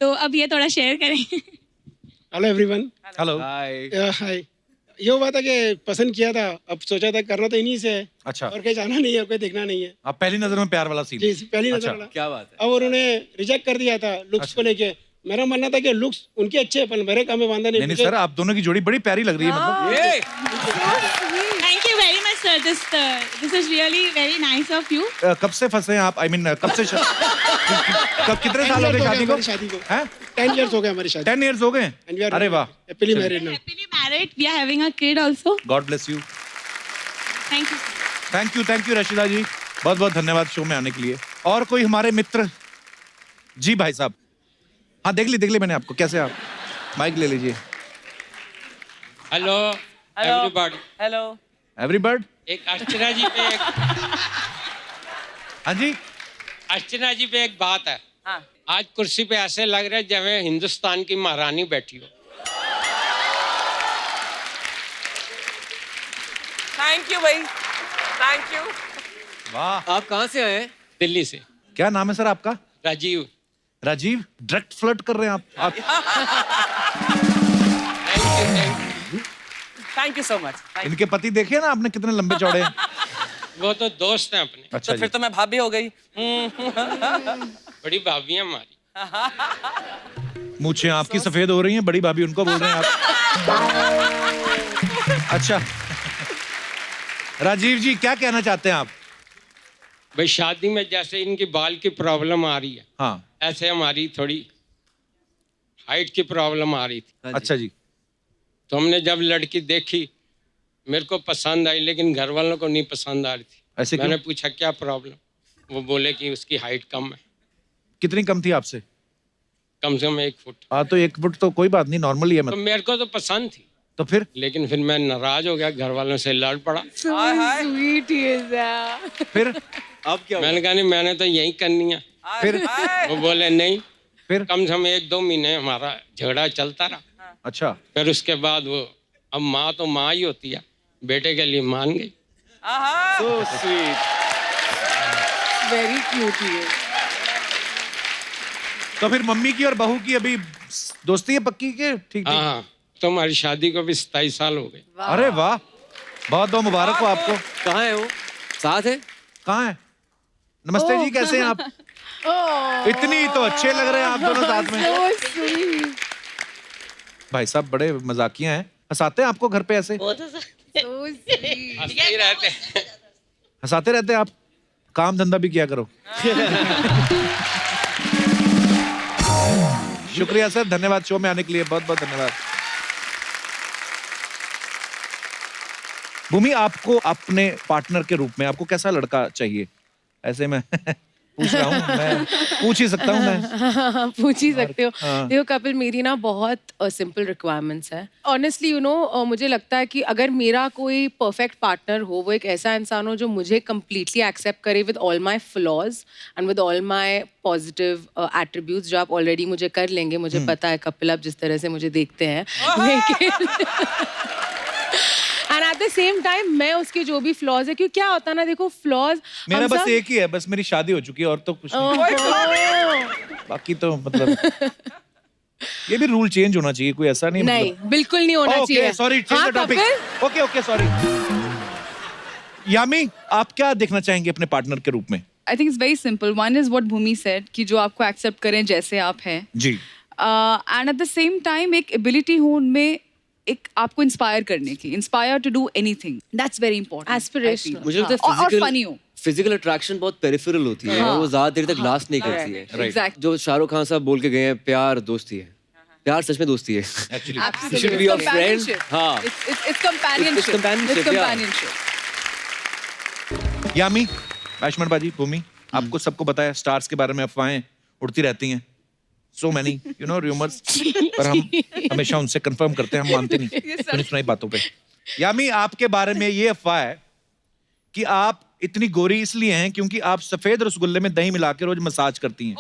तो अब ये थोड़ा शेयर करेंगे। Hello everyone. हेलो। हाय। हाय। ये हुआ था कि पसंद किया था, अब सोचा था करना तो इन्हीं से है। अच्छा। और कहीं जाना नहीं है, कोई देखना नहीं है। आप पहली नजर में प्यार वाला सीन। जी, पहली नजर अच्छा। वाला। क्या बात है? अब उन्होंने रिजेक्ट कर दिया था लुक्स को लेके। मेरा मानना था कि लुक्स उनके अच्छे हैं, पर मेरे काम में बांधा नहीं। नहीं सर, आप दोनों की जोड़ी बड़ी प्यारी लग रही है मतलब। ये thank you very much sir, this is really very nice of you. कब से फंसे हैं आप? आई मीन कब से कब कितने साल हो गए शादी को? हमारी शादी को हैं? 10 years हो गए हमारी शादी। 10 years हो गए? And we are अरे वाह। happily married now. Happily married, we are having a kid also. God bless you. Thank you. Thank you Rashida ji, बहुत बहुत धन्यवाद शो में आने के लिए। और कोई हमारे मित्र? जी भाई साहब। हाँ देख ली मैंने आपको। कैसे आप? माइक ले लीजिए। Hello everybody. हेलो। एवरीबर्ड। एक अर्चना जी पे एक हाँ जी। अर्चना जी पे एक बात है। हाँ। आज कुर्सी पे ऐसे लग रहा है जैसे हिंदुस्तान की महारानी बैठी हो। थैंक यू भाई, थैंक यू। वाह। आप कहाँ से आए हैं? दिल्ली से। क्या नाम है सर आपका? राजीव। राजीव। डायरेक्ट फ्लर्ट कर रहे हैं आप। Thank you so much. इनके पति देखे ना आपने कितने लंबे चौड़े हैं? वो तो दोस्त हैं अपने। अच्छा तो फिर तो मैं भाभी हो गई। बड़ी भाभी है हमारी। मूछें आपकी सफेद हो रही हैं, बड़ी भाभी उनको बोल रहे हैं आप। अच्छा राजीव जी, क्या कहना चाहते हैं आप? भाई शादी में जैसे इनकी बाल की प्रॉब्लम आ रही है, हाँ। ऐसे हमारी थोड़ी हाइट की प्रॉब्लम आ रही थी। अच्छा जी। तो हमने जब लड़की देखी, मेरे को पसंद आई, लेकिन घर वालों को नहीं पसंद आ रही थी। ऐसे क्यों? मैंने पूछा क्या प्रॉब्लम? वो बोले कि उसकी हाइट कम है। कितनी कम थी आपसे? कम से कम 1 फुट। हाँ तो 1 फुट तो कोई बात नहीं, नॉर्मल ही है तो मतलब। मेरे को तो पसंद थी, तो फिर? लेकिन फिर मैं नाराज हो गया, घर वालों से लड़ पड़ा। Sweet he is that. फिर? अब क्या हुआ? मैंने कहा नहीं, मैंने तो यही करनी है। फिर? वो बोले नहीं। फिर? कम से कम 1-2 महीने हमारा झगड़ा चलता रहा। अच्छा। फिर उसके बाद वो, अब माँ तो माँ ही होती है, बेटे के लिए मान गई। So sweet. वेरी क्यूट ही है। तो फिर मम्मी की और बहू की अभी दोस्ती है पक्की के? ठीक हाँ ठीक। हाँ, तो हमारी शादी को भी 27 साल हो गए। अरे वाह, बहुत बहुत मुबारक हो आपको। कहाँ है वो? साथ है? कहाँ है? नमस्ते जी, कैसे हैं आप? इतनी तो अच्छे लग रहे हैं आप दोनों साथ में। So sweet. भाई साहब बड़े मजाकिया हैं। हंसाते हैं आपको घर पे ऐसे? So sweet. हंसते ही रहते हैं। हंसाते रहते हैं आप? काम धंधा भी किया करो। शुक्रिया सर, धन्यवाद शो में आने के लिए, बहुत बहुत धन्यवाद। भूमि, आपको अपने पार्टनर के रूप में आपको कैसा लड़का चाहिए? ऐसे मैं पूछ रहा हूँ, मैं पूछ ही सकता हूँ मैं। पूछ ही सकते हो। हाँ। देखो कपिल, मेरी ना बहुत सिंपल रिक्वायरमेंट्स है ऑनेस्टली, यू नो। मुझे लगता है कि अगर मेरा कोई परफेक्ट पार्टनर हो, वो एक ऐसा इंसान हो जो मुझे कम्प्लीटली एक्सेप्ट करे with all my flaws and with all my positive attributes, जो आप ऑलरेडी मुझे कर लेंगे। मुझे पता है कपिल, आप जिस तरह से मुझे देखते हैं, लेकिन and at the same time मैं उसके जो भी फ्लॉज है, क्योंकि क्या होता है ना, देखो फ्लॉज मेरा बस एक ही है, बस मेरी शादी हो चुकी है और तो कुछ नहीं। बाकी तो मतलब ये भी रूल चेंज होना चाहिए, कोई ऐसा नहीं नहीं, मतलब। बिल्कुल नहीं होना चाहिए। सॉरी, चेंज हाँ, the topic. Kapil? Okay, sorry. Yami, आप क्या देखना चाहेंगे अपने पार्टनर के रूप में? I think it's very simple. One is what Bhumi said कि जो आपको एक्सेप्ट करें जैसे आप हैं, जी। And at the same time एक एबिलिटी हो उनमें, एक आपको इंस्पायर करने की, inspire to do anything, that's very important. Aspirational. मुझे लगता और है फनी हो। फिजिकल अट्रैक्शन बहुत पेरिफेरल होती है और वो ज्यादा देर तक लास्ट नहीं करती है। Exactly. जो शाहरुख खान साहब बोल के गए हैं, प्यार दोस्ती है। प्यार सच में दोस्ती है। Actually You should be your friend. हाँ। It's companionship. It's companionship, It's yeah. companionship. यामी, आयुष्मान बाजी, भूमि, आपको सबको पता है स्टार्स के बारे में अफवाहें उड़ती रहती हैं, so many you know rumors, पर हम हमेशा उनसे कंफर्म करते हैं, हम मानते नहीं सुनी सुनाई बातों पे। यामी, आपके बारे में ये अफवाह है कि आप इतनी गोरी इसलिए हैं क्योंकि आप सफेद रसगुल्ले में दही मिला के रोज मसाज करती हैं।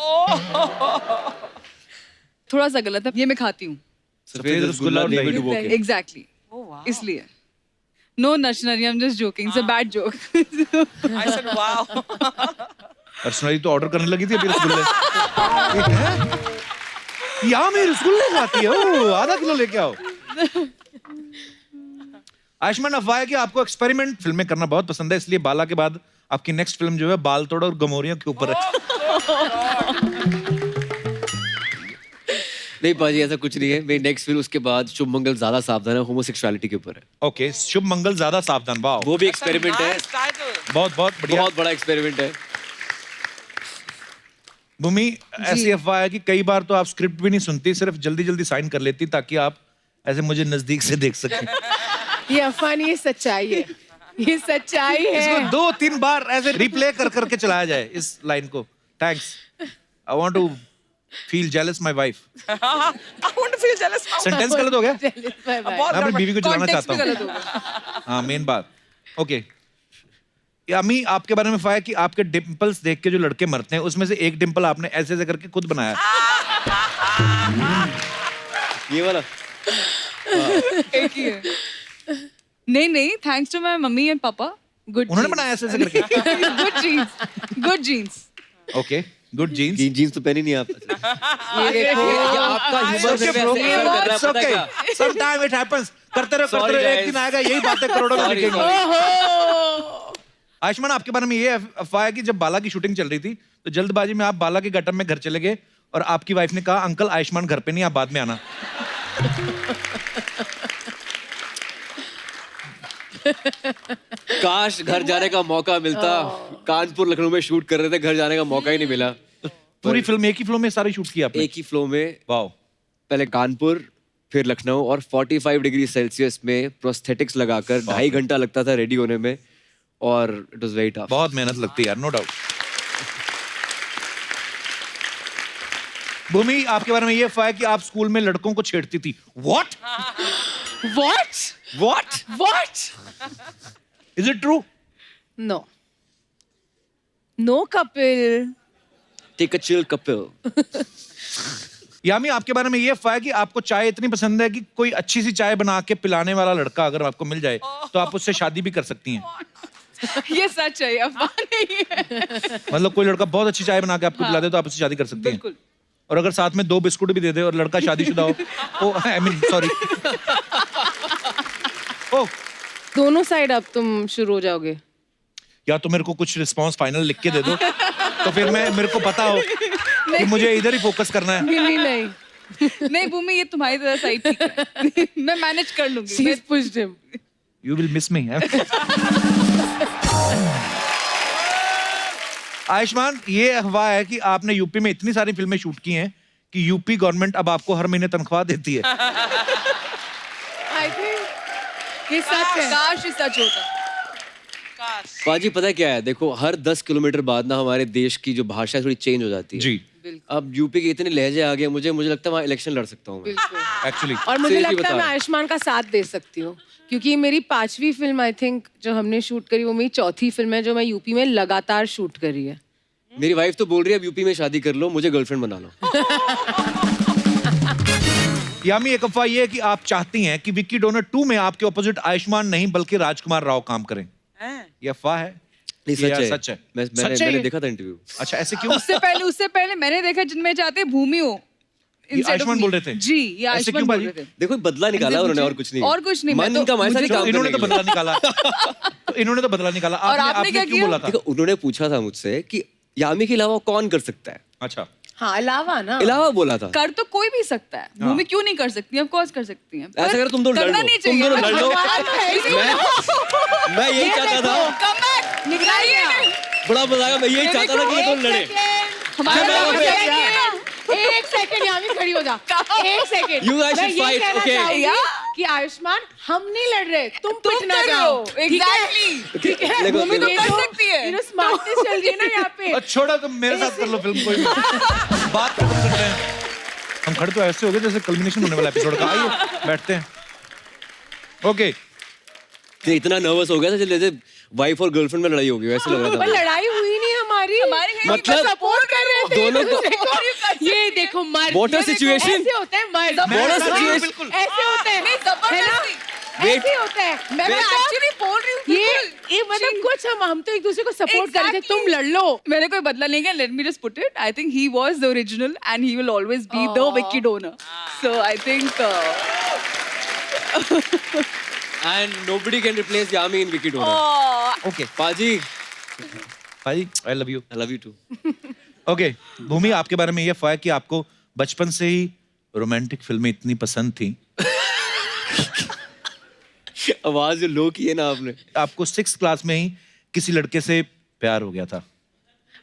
थोड़ा सा गलत है, ये मैं खाती हूँ। सफेद रसगुल्ला और दही डुबो के। Exactly. इसलिए। No, Narshna, I'm just joking. It's a bad joke. I said, wow. Personally तो ऑर्डर करने लगी थी अभी रसगुल्ले। यहाँ में रसगुल्ले खाती है, ओ, आधा किलो लेके आओ। आयुष्मान, अफवाह है कि आपको एक्सपेरिमेंट फिल्में करना बहुत पसंद है, इसलिए बाला के बाद आपकी नेक्स्ट फिल्म जो है बाल तोड़ और गमोरियों के ऊपर है। नहीं पाजी, ऐसा कुछ नहीं है। मेरी नेक्स्ट फिल्म उसके बाद शुभ मंगल ज्यादा सावधान है, होमोसेक्सुअलिटी के ऊपर है। ओके, शुभ मंगल ज्यादा सावधान, वाह, वो भी एक्सपेरिमेंट है, Nice title. बहुत बहुत बढ़िया। बहुत बड़ा एक्सपेरिमेंट है। भूमि, ऐसी अफवाह है कि कई बार तो आप स्क्रिप्ट भी नहीं सुनती, सिर्फ जल्दी जल्दी साइन कर लेती ताकि आप ऐसे मुझे नजदीक से देख सकें। ये अफवाह नहीं, ये सच्चाई है। ये सच्चाई इसको है। 2-3 बार ऐसे रिप्ले कर करके चलाया जाए इस लाइन को। Thanks, I want to feel jealous my wife. I want to feel jealous now. Sentence गलत हो गया? बहुत मैं अपनी गड़बड़। बीवी को जलाना Context चाहता भी गलत हूँ। होगा। हाँ, मेन बात। ओके, यामी, आपके बारे में अफवाह है कि आपके डिंपल्स देख के जो लड़के मरते हैं, उसमें से एक डिंपल आपने ऐसे ऐसे करके खुद बनाया। ये वाला एक ही है। नहीं, thanks to my mummy and papa. Good. उन्होंने बनाया ऐसे ऐसे करके। Good jeans. Good jeans. Okay, good jeans. Jeans तो पहनी नहीं आप। ये देखो, ये आपका humour Okay, bro. It's okay. Sometime it happens. करते रहो, Sorry, एक guys. दिन आएगा यही बातें करोड़ों में Sorry, लिखेंगे। ओहो। आयुष्मान, आपके बारे में ये अफवाह है कि जब बाला की शूटिंग चल रही थी तो जल्दबाजी में आप बाला के गटर में घर चले गए और आपकी वाइफ ने कहा, अंकल आयुष्मान घर पे नहीं, आप बाद में आना। काश घर जाने का मौका मिलता। कानपुर लखनऊ में शूट कर रहे थे, घर जाने का मौका ही नहीं मिला। पूरी फिल्म एक ही फ्लो में सारी शूट की आपने? एक ही फ्लो में, वाओ। पहले कानपुर फिर लखनऊ, और 45 डिग्री सेल्सियस में प्रोस्थेटिक्स लगाकर 2.5 घंटा लगता था रेडी होने में, और इट वाज वेरी टफ। बहुत मेहनत लगती है यार, नो डाउट। भूमि, आपके बारे में ये अफवाह है कि आप स्कूल में लड़कों को छेड़ती थी। What? What? Is it true? No. No, Kapil. Take a chill Kapil. Yami, आपके बारे में ये अफवाह है कि आपको चाय इतनी पसंद है कि कोई अच्छी सी चाय बना के पिलाने वाला लड़का अगर आपको मिल जाए तो आप उससे शादी भी कर सकती हैं। ये सच है, अफवाह नहीं है। मतलब कोई लड़का बहुत अच्छी चाय बना के आपको पिला दे तो आप उससे शादी कर सकती हैं। बिल्कुल। और अगर साथ में 2 बिस्कुट भी दे दे और लड़का शादीशुदा हो, आई मीन सॉरी, ओ, दोनों साइड अब तुम शुरू हो जाओगे। या तो मेरे को कुछ रिस्पांस फाइनल लिख के दे दो तो फिर मेरे को पता हो कि मुझे इधर ही फोकस करना है। नहीं। नहीं भूमि, ये तुम्हारी तरह सही ठीक है। मैं मैनेज कर लूंगी। She's pushed him. You will miss मी। आयुष्मान, ये अफवाह है कि आपने यूपी में इतनी सारी फिल्में शूट की हैं कि यूपी गवर्नमेंट अब आपको हर महीने तनख्वाह देती है? आई थिंक ये सच है। काश ये सच होता। पाजी पता है क्या है, देखो हर 10 किलोमीटर बाद ना हमारे देश की जो भाषा है थोड़ी चेंज हो जाती है। जी अब यूपी के इतने लहजे आ गए, मुझे लगता है वहाँ इलेक्शन लड़ सकता हूँ मैं एक्चुअली। और मुझे Seriously लगता है बता मैं रहा हूँ। आयुष्मान का साथ दे सकती हूँ, क्योंकि ये मेरी 5वीं फिल्म आई थिंक जो हमने शूट करी, वो मेरी 4थी फिल्म है जो मैं यूपी में लगातार शूट करी है। मेरी वाइफ तो बोल रही है अब यूपी में शादी कर लो, मुझे गर्लफ्रेंड बना लो। यामी एक अफवाह ये है कि आप चाहती हैं कि विक्की डोनर 2 में आपके ऑपोजिट आयुष्मान नहीं बल्कि राजकुमार राव काम करें। ये अफवाह है? नहीं, ये सच है। सच है। मैंने देखा था इंटरव्यू। अच्छा, ऐसे क्यों? उससे पहले मैंने देखा जिनमें चाहते भूमि हो। ये आयुष्मान बोल रहे थे? जी, ये ऐसे आयुष्मान क्यों बोल भाई? रहे थे। देखो बदला निकाला उन्होंने, और कुछ नहीं। और कुछ नहीं, मैं मन तो- इनका हमारे साथ ही मुझे- काम इन्होंने करने तो के लिए। बदला निकाला। तो इन्होंने तो बदला निकाला। और आपने आपने क्या क्यों किया? बोला था? देखो उन्होंने पूछा था मुझसे कि यामी के अलावा कौन कर सकता है, अच्छा, हाँ अलावा ना, अलावा बोला था। कर तो कोई भी सकता है, भूमि क्यों नहीं कर सकती? ऑफ कोर्स कर सकती है। ऐसा करो तुम दोनों लड़ करना लो, नहीं तुम दोनों लड़ लो। चाहिए। मैं यही चाहता था, कम बैक निकलाइए। बड़ा मजा आया। मैं यही चाहता था कि ये दोनों लड़े। एक सेकंड यामी खड़ी हो जा, एक सेकंड। You guys मैं should ये fight, कहना okay? चाहूंगी कि आयुष्मान हम नहीं लड़ रहे, तुम पिटना करो। जाओ। ठीक है? Exactly। ठीक है? देखो, भूमि तो देखो। कर कर सकती सकती है। है। स्मार्टनेस चल रही है ना यहाँ पे। और छोड़ो, तुम मेरे साथ कर लो फिल्म, कोई नहीं। बात खत्म करते हैं। हम खड़े तो ऐसे हो गए जैसे कल्मिनेशन होने वाला एपिसोड का। आइए बैठते हैं। ओके, ये इतना नर्वस हो गया था जैसे वाइफ और गर्लफ्रेंड में लड़ाई होगी, वैसे लग रहा पर था। लड़ाई हुई नहीं हमारी, मतलब सपोर्ट कर रहे थे दोनों को। ये देखो मर्द, What a ये देखो, situation। ऐसे होते हैं मर्द, What a हाँ, situation। ऐसे होते हैं, है ना? Wait। ऐसे होता है। मैं एक्चुअली बोल रही हूँ ये मतलब कुछ हम तो एक दूसरे को सपोर्ट कर रहे थे, तुम लड़ लो। मैंने कोई बदला नहीं किया। Let me just put it, I think he was the original and he will always be the Vicky Donor. So I think And nobody can replace Yami in Vicky Donor. Okay पाजी, भाई, I love you. I love you too. ओके, भूमि आपके बारे में ये अफवाह है कि आपको बचपन से ही रोमांटिक फिल्में इतनी पसंद थी। आवाज जो लो की है ना आपने। आपको 6th क्लास में ही किसी लड़के से प्यार हो गया था।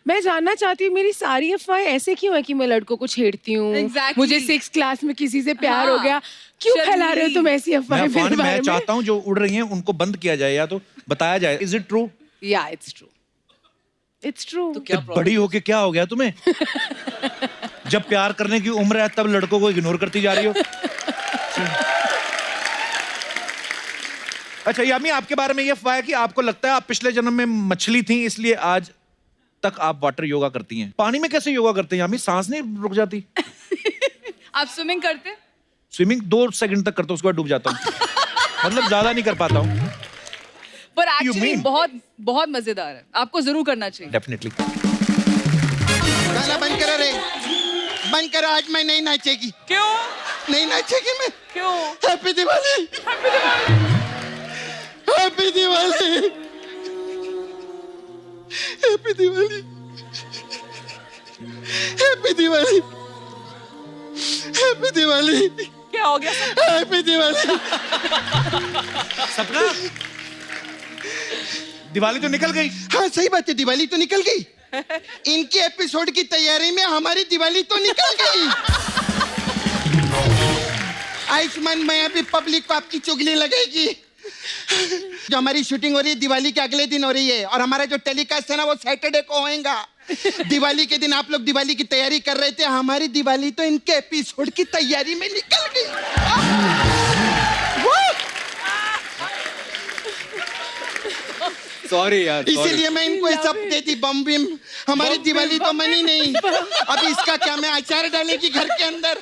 मैं जानना चाहती हूँ मेरी सारी अफवाहें ऐसे क्यों है कि मैं लड़कों को छेड़ती हूँ। Exactly। मुझे 6th क्लास में किसी से प्यार हो गया, क्यों फैला रहे हो तुम ऐसी अफवाहें मेरे बारे मैं में? चाहता हूँ जो उड़ रही हैं उनको बंद किया जाए या तो बताया जाए। Is it true? या इट्स ट्रू, इट्स ट्रू। क्या बड़ी होके क्या हो गया तुम्हें? जब प्यार करने की उम्र है तब लड़कों को इग्नोर करती जा रही हो। अच्छा यामी, आपके बारे में ये अफवाह है कि आपको लगता है आप पिछले जन्म में मछली थी, इसलिए आज तक आप वाटर योगा करती हैं। पानी में कैसे योगा करते हैं यामी? सांस नहीं रुक जाती? आप स्विमिंग करते? स्विमिंग 2 सेकंड तक करता हूँ, उसके बाद डूब जाता हूँ। मतलब ज्यादा नहीं कर पाता हूँ। पर You एक्चुअली mean? बहुत बहुत मजेदार है, आपको जरूर करना चाहिए। डेफिनेटली। गाना बंद करो रे, बंद करो। आज मैं नहीं नाचेगी। क्यों? नहीं नाचेगी मैं। क्यों? Happy Diwali, happy Diwali, happy Diwali, happy Diwali, happy Diwali, क्या हो गया? हैप्पी दिवाली। सपना, दिवाली तो निकल गई। हाँ सही बात है, दिवाली तो निकल गई। इनकी एपिसोड की तैयारी में हमारी दिवाली तो निकल गई। आयुष्मान, मैं अभी पब्लिक को आपकी चुगली लगेगी। जो हमारी शूटिंग हो रही है दिवाली के अगले दिन हो रही है, और हमारा जो टेलीकास्ट है ना वो सैटरडे को होएगा। दिवाली के दिन आप लोग दिवाली की तैयारी कर रहे थे, हमारी दिवाली तो इनके एपिसोड की तैयारी में निकल गई। सॉरी यार, sorry। इसीलिए मैं इनको ये सब देती बम बिम। हमारी दिवाली तो मनी नहीं। अभी इसका क्या, मैं अचार डालेगी घर के अंदर।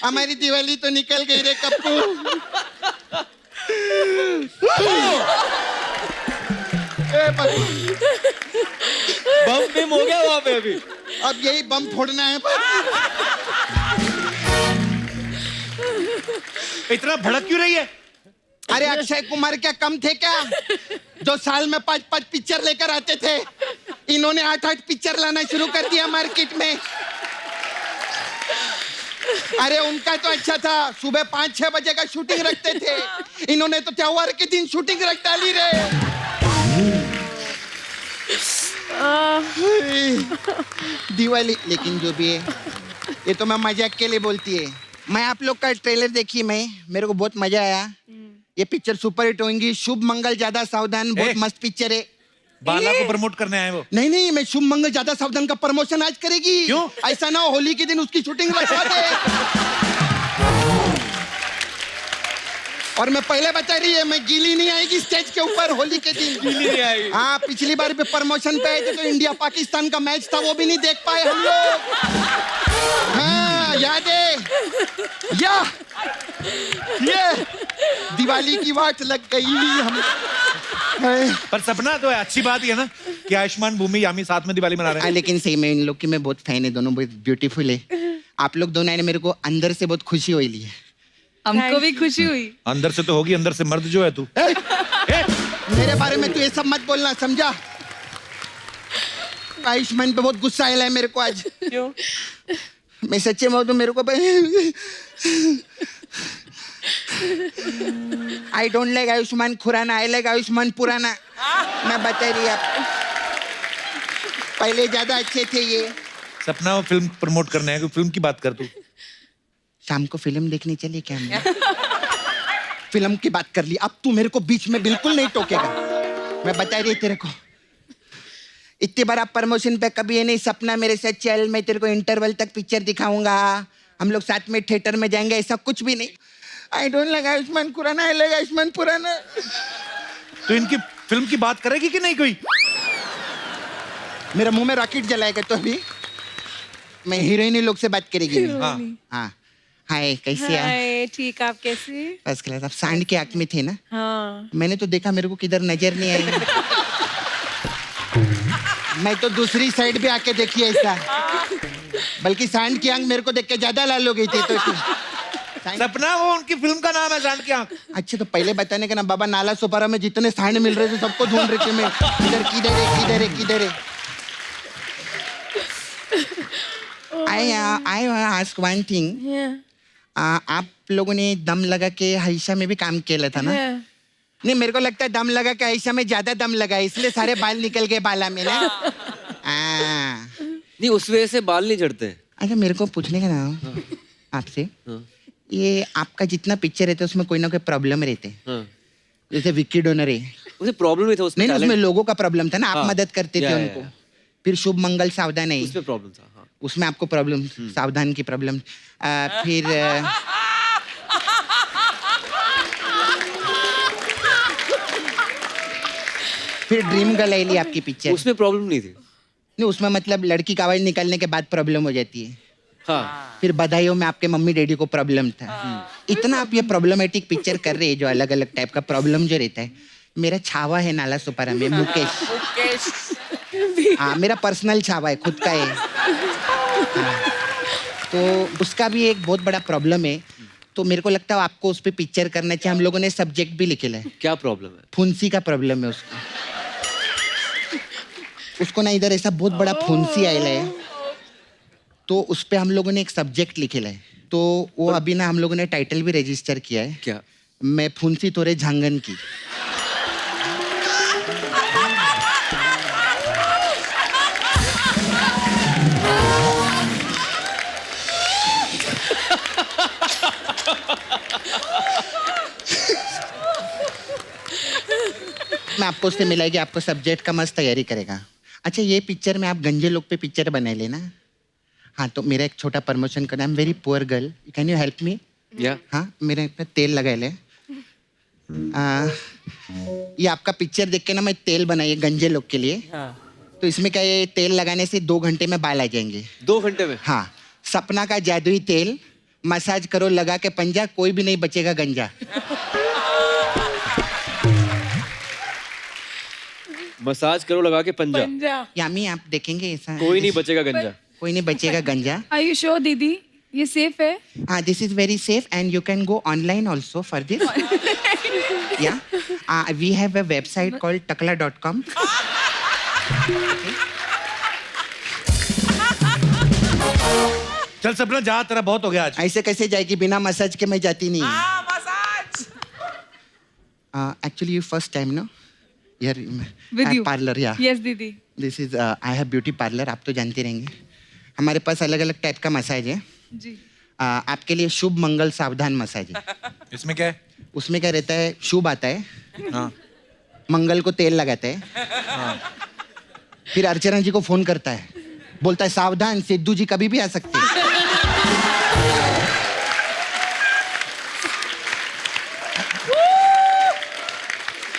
हमारी दिवाली तो निकल गई रे कप्पू। बम बिम हो गया वहां पे अभी। अब यही बम फोड़ना है बस। इतना भड़क क्यों रही है? अरे अक्षय कुमार क्या कम थे क्या, जो साल में 5-5 पिक्चर लेकर आते थे? इन्होंने 8-8 पिक्चर लाना शुरू कर दिया मार्केट में। अरे उनका तो अच्छा था, सुबह 5-6 बजे का शूटिंग रखते थे। इन्होंने तो त्योहार के दिन शूटिंग रख डाली रे। दिवाली, लेकिन जो भी है ये तो मैं मजाक के लिए बोलती है। मैं आप लोग का ट्रेलर देखी, मेरे को बहुत मजा आया। ये पिक्चर सुपर हिट होंगी। शुभ मंगल ज्यादा सावधान बहुत मस्त पिक्चर है। बाला को प्रमोट करने आए वो। नहीं, मैं शुभ मंगल ज्यादा सावधान का प्रमोशन आज करेगी। क्यों? ऐसा ना हो होली के दिन उसकी शूटिंग रखवा दे। और मैं पहले बता रही है, मैं गीली नहीं आएगी स्टेज के ऊपर होली के दिन। गीली नहीं आएगी। हाँ, पिछली बार पे प्रमोशन पे आए थे तो इंडिया पाकिस्तान का मैच था, वो भी नहीं देख पाए हम लोग। हाँ, याद है? ये दिवाली की वाट लग गई हम। पर सपना तो है, अच्छी बात ही है ना कि आयुष्मान भूमि यामी साथ में दिवाली मना रहे हैं। लेकिन सही में इन लोग की मैं बहुत फैन है, दोनों बहुत ब्यूटीफुल है। आप लोग दोनों ने मेरे को अंदर से बहुत खुशी हुई ली है। हमको भी खुशी हुई। अंदर से तो होगी, अंदर से मर्द जो है तू। मेरे बारे में तू ये सब मत बोलना, समझा? आयुष्मान पे बहुत गुस्सा आया है मेरे को आज। क्यों? मैं सच्चे में तो मेरे को I don't like Ayushmann Khurrana, I like Ayushmann पुराना। मैं बता रही आप, पहले ज्यादा अच्छे थे ये। सपना वो फिल्म प्रमोट करने है, फिल्म की बात कर तू। शाम को फिल्म देखने चलिए क्या हम? फिल्म की बात कर ली, अब तू मेरे को बीच में बिल्कुल नहीं टोकेगा। मैं बता रही तेरे को, इतनी बार आप प्रमोशन पे कभी ये नहीं सपना मेरे साथ चल, मैं तेरे को इंटरवल तक पिक्चर दिखाऊंगा, हम लोग साथ में थिएटर में जाएंगे, ऐसा कुछ भी नहीं। I don't like Ayushmann Khurrana, I like Ayushmann पुराना। तो इनकी फिल्म की बात करेगी कि नहीं कोई? मेरा मुंह में रॉकेट जलाएगा तो अभी मैं हीरोइन लोग से बात करेगी। हाँ, हाय कैसे आप? ठीक, आप कैसे? First class. आप सांड के आंख में थे ना? हाँ। मैंने तो देखा, मेरे को किधर नजर नहीं आई। मैं तो दूसरी साइड भी आके देखी ऐसा, बल्कि सांड की आंख मेरे को देख के ज्यादा लाल हो गई थी। तो सपना वो उनकी फिल्म का नाम है सांड की आंख। अच्छा, तो पहले बताने का ना बाबा, नाला सोपारा में जितने सांड मिल रहे थे सबको ढूंढ रहे थे मैं, किधर किधर है किधर है किधर है। I ask one thing. आप लोगों ने दम लगा के हईशा में भी काम किया था ना? नहीं, मेरे को लगता है दम लगा के हईशा में ज्यादा दम लगा, इसलिए सारे बाल निकल गए बाला में ना। नहीं, उस वजह से बाल नहीं झड़ते। अच्छा, मेरे को पूछने का ना आपसे, ये आपका जितना पिक्चर रहता है उसमें कोई ना कोई प्रॉब्लम रहते हैं। जैसे विक्की डोनर है, उसे प्रॉब्लम नहीं था उसमें। नहीं, उसमें लोगों का प्रॉब्लम था ना, आप मदद करते थे उनको। या। फिर शुभ मंगल सावधान है, उसमें प्रॉब्लम था। हाँ। उसमें आपको प्रॉब्लम, सावधान की प्रॉब्लम। फिर फिर ड्रीम गर्ल आई ली आपकी पिक्चर, उसमें प्रॉब्लम नहीं थी। नहीं, उसमें मतलब लड़की का आवाज निकलने के बाद प्रॉब्लम हो जाती है। हाँ। फिर बधाइयों में आपके मम्मी डैडी को प्रॉब्लम था। इतना आप ये प्रॉब्लमेटिक पिक्चर कर रहे हैं, जो अलग अलग टाइप का प्रॉब्लम जो रहता है। मेरा छावा है नाला सुपारा में, मुकेश। हाँ, मेरा पर्सनल छावा है, खुद का है। हाँ, तो उसका भी एक बहुत बड़ा प्रॉब्लम है। तो मेरे को लगता है आपको उस पर पिक्चर करना चाहिए। हम लोगों ने सब्जेक्ट भी लिखे है। क्या प्रॉब्लम है? फुंसी का प्रॉब्लम है उसको। उसको ना इधर ऐसा बहुत बड़ा फुंसी आया है, तो उस पे हम लोगों ने एक सब्जेक्ट लिखे है। तो वो अभी ना हम लोगों ने टाइटल भी रजिस्टर किया है। क्या? मैं फुंसी तोरे झांगन की। मैं आपको उससे मिलाएगी, आपको सब्जेक्ट का मस्त तैयारी करेगा। अच्छा, ये पिक्चर में आप गंजे लोग पे पिक्चर बनाए लेना। हाँ, तो मेरा एक छोटा प्रमोशन करना। I am very poor girl, can you help me? या। हाँ, मेरे पे तेल लगाए ले। ये आपका पिक्चर देख के ना मैं तेल बनाई गंजे लोग के लिए। तो इसमें क्या, ये तेल लगाने से 2 घंटे में बाल आ जाएंगे। 2 घंटे में? हाँ, सपना का जादुई तेल, मसाज करो लगा के पंजा, कोई भी नहीं बचेगा गंजा। मसाज करो लगा के पंजा। यामी आप देखेंगे ऐसा, कोई नहीं बचेगा गंजा। कोई नहीं बचेगा गंजा। Are you sure, दीदी? ये सेफ है? हाँ, this is very safe and you can go online also for this. Yeah, we have a website called takla.com। चल सपना जा, तेरा बहुत हो गया आज। ऐसे कैसे जाएगी, बिना मसाज के मैं जाती नहीं। Actually you first time no here With you. Parlour. Yeah, Yes, दीदी. This is I have beauty parlour, आप तो जानते रहेंगे। हमारे पास अलग अलग टाइप का मसाज है जी। आपके लिए शुभ मंगल सावधान मसाज है। इसमें क्या है? उसमें क्या रहता है, शुभ आता है, हाँ मंगल को तेल लगाता है, फिर अर्चना जी को फोन करता है, बोलता है सावधान सिद्धू जी कभी भी आ सकते हैं।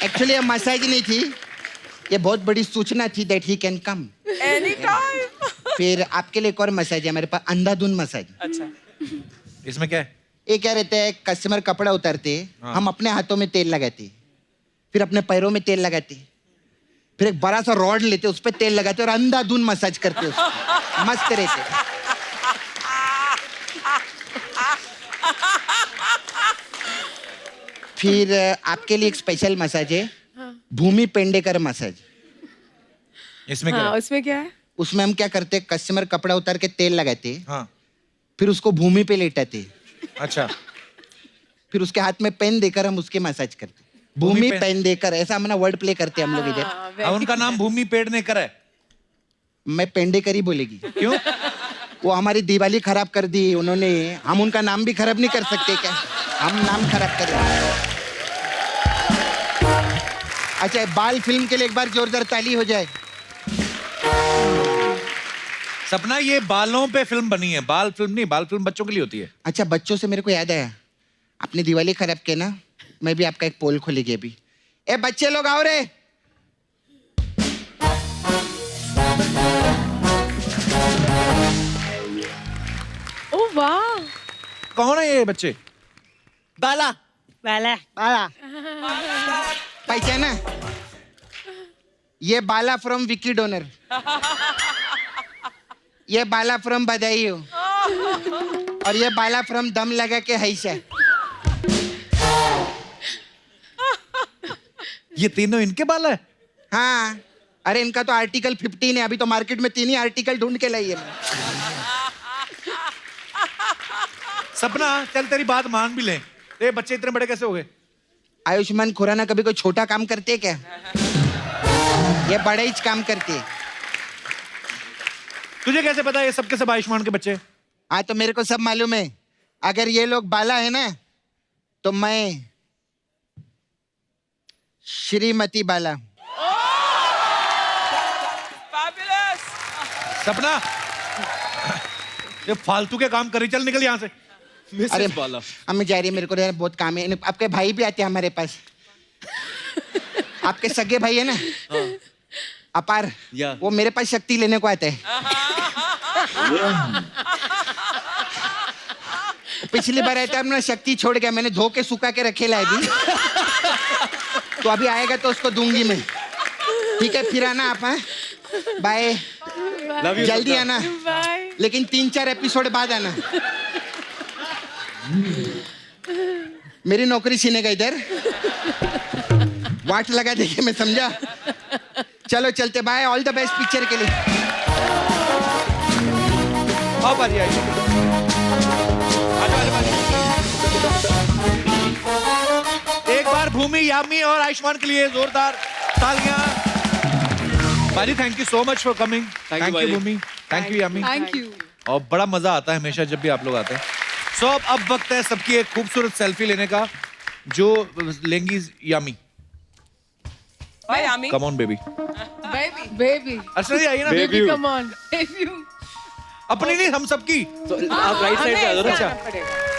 एक्चुअली ये मसाज नहीं थी, ये बहुत बड़ी सूचना थी that he can come any time. फिर आपके लिए एक और मसाज है हमारे पास, अंधाधुन मसाज। अच्छा, इसमें क्या है? ये क्या रहता है, कस्टमर कपड़ा उतारते, हम अपने हाथों में तेल लगाते, फिर अपने पैरों में तेल लगाते, फिर एक बड़ा सा रॉड लेते उस पर तेल लगाते और अंधाधुन मसाज करते उसको। मस्त रहते। फिर आपके लिए एक स्पेशल मसाज है, भूमि पेंडेकर मसाज। इसमें क्या हाँ, है? उसमें क्या है? उसमें हम क्या करते, कस्टमर कपड़ा उतार के तेल लगाते, हाँ फिर उसको भूमि पे लेटाते, अच्छा, फिर उसके हाथ में पेन देकर हम उसके मसाज करते। भूमि भूमि पेन- पेन देकर, ऐसा हमने वर्ड प्ले करते हम लोग इधर। अब उनका नाम भूमि पेडनेकर है। मैं पेंडेकर ही बोलेगी। क्यों? वो हमारी दिवाली खराब कर दी उन्होंने, हम उनका नाम भी खराब नहीं कर सकते क्या? हम नाम खराब करें। अच्छा, बाल फिल्म के लिए एक बार जोरदार ताली हो जाए। सपना, ये बालों पे फिल्म बनी है, बाल फिल्म नहीं, बाल फिल्म बच्चों के लिए होती है। अच्छा, बच्चों से मेरे को याद आया, आपने दिवाली खराब किया ना, मैं भी आपका एक पोल खोलेगी अभी। ए बच्चे लोग आओ रे। ओह वाह, कौन है ये बच्चे? बाला बाला बाला। पहचाना? ये बाला फ्रॉम विकी डोनर, ये बाला फ्रॉम बधाई हो, और ये बाला फ्रॉम दम लगा के हैशा। ये तीनों इनके बाल है? हाँ, अरे इनका तो आर्टिकल 15 है, अभी तो मार्केट में 3 ही आर्टिकल ढूंढ के लाई है मैं। सपना, चल तेरी बात मान भी ले, ये बच्चे इतने बड़े कैसे हो गए? आयुष्मान खुराना कभी कोई छोटा काम करते क्या? ये बड़े ही काम करते। तुझे कैसे पता ये सबके सब आयुष्मान के बच्चे? हाँ, तो मेरे को सब मालूम है। अगर ये लोग बाला है ना, तो मैं श्रीमती बाला। सपना, ये फालतू के काम करी, चल निकल यहाँ से। अरे बाला। हमें जा रही है, मेरे को यार बहुत काम है। आपके भाई भी आते हैं हमारे पास, आपके सगे भाई है ना, अपार, या। वो मेरे पास शक्ति लेने को आते हैं। पिछली बार आया था, हमने शक्ति छोड़ गया, मैंने धो के सुखा के रखे लाए भी, तो अभी आएगा तो उसको दूंगी मैं। ठीक है, फिर आना आप। हाँ, बाय, जल्दी आना, लेकिन 3-4 एपिसोड बाद आना। मेरी नौकरी छीनेगा इधर, वाट लगा देखे, मैं समझा। चलो चलते, bye, all the best picture के लिए। आओ बाजी, आइए। एक बार भूमि, यामी और आयुष्मान के लिए जोरदार तालियां। बाजी, thank you so much for coming. Thank you, thank you बाजी। Bhumi, thank you Yami. Thank you. और बड़ा मजा आता है हमेशा जब भी आप लोग आते हैं। सो अब वक्त है सबकी एक खूबसूरत सेल्फी लेने का, जो लेंगी यामी। भाई आमी, कम ऑन बेबी। बेबी, अर्चना जी आइए ना। Baby. कम ऑन, अपनी नहीं, हम सबकी। तो आप राइट साइड पे आ जाओ ना। जाना पड़ेगा।